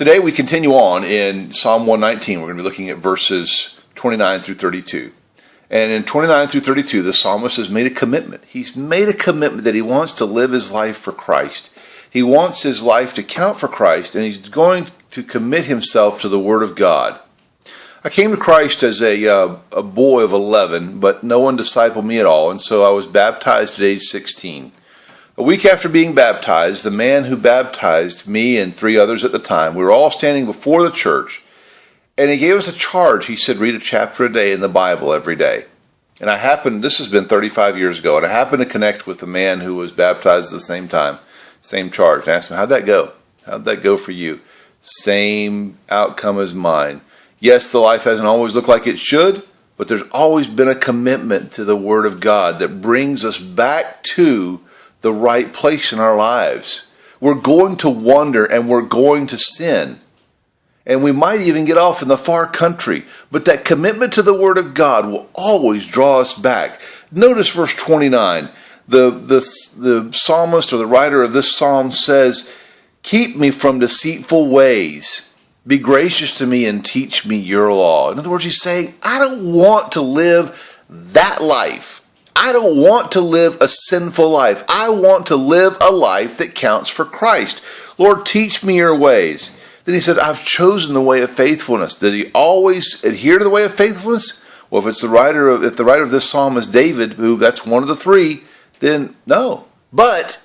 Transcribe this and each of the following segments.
Today we continue on in Psalm 119. We're going to be looking at verses 29 through 32. And in 29 through 32, the psalmist has made a commitment. He's made a commitment that he wants to live his life for Christ. He wants his life to count for Christ, and he's going to commit himself to the Word of God. I came to Christ as a boy of 11, but no one discipled me at all, and so I was baptized at age 16. A week after being baptized, the man who baptized me and 3 others at the time, we were all standing before the church, and he gave us a charge. He said, read a chapter a day in the Bible every day. And this has been 35 years ago, and I happened to connect with the man who was baptized at the same time, same charge. And I asked him, how'd that go? How'd that go for you? Same outcome as mine. Yes, the life hasn't always looked like it should, but there's always been a commitment to the Word of God that brings us back to the right place in our lives. We're going to wander and we're going to sin. And we might even get off in the far country. But that commitment to the Word of God will always draw us back. Notice verse 29. The psalmist or the writer of this psalm says, keep me from deceitful ways. Be gracious to me and teach me your law. In other words, he's saying, I don't want to live that life. I don't want to live a sinful life. I want to live a life that counts for Christ. Lord, teach me your ways. Then he said, I've chosen the way of faithfulness. Did he always adhere to the way of faithfulness? Well, if the writer of this psalm is David, who that's one of the 3, then no. But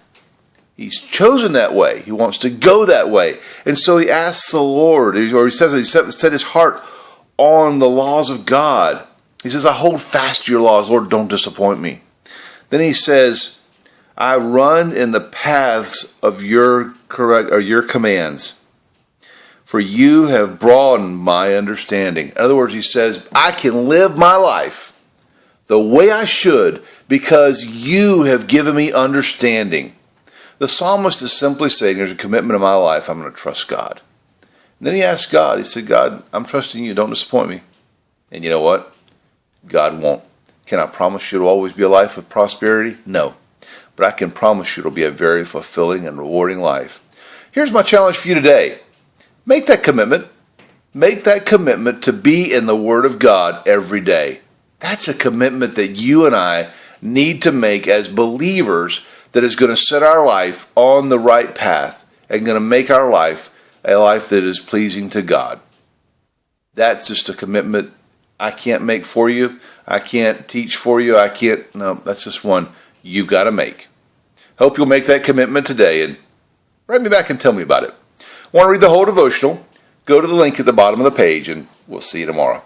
he's chosen that way. He wants to go that way. And so he asks the Lord, or he says he set his heart on the laws of God. He says, I hold fast to your laws. Lord, don't disappoint me. Then he says, I run in the paths of your commands, for you have broadened my understanding. In other words, he says, I can live my life the way I should because you have given me understanding. The psalmist is simply saying, there's a commitment in my life. I'm going to trust God. And then he asked God, he said, God, I'm trusting you. Don't disappoint me. And you know what? God won't. Can I promise you it'll always be a life of prosperity? No. But I can promise you it'll be a very fulfilling and rewarding life. Here's my challenge for you today. Make that commitment. Make that commitment to be in the Word of God every day. That's a commitment that you and I need to make as believers that is going to set our life on the right path and going to make our life a life that is pleasing to God. That's just a commitment I can't make for you. I can't teach for you. No, that's just one you've got to make. Hope you'll make that commitment today and write me back and tell me about it. Want to read the whole devotional? Go to the link at the bottom of the page and we'll see you tomorrow.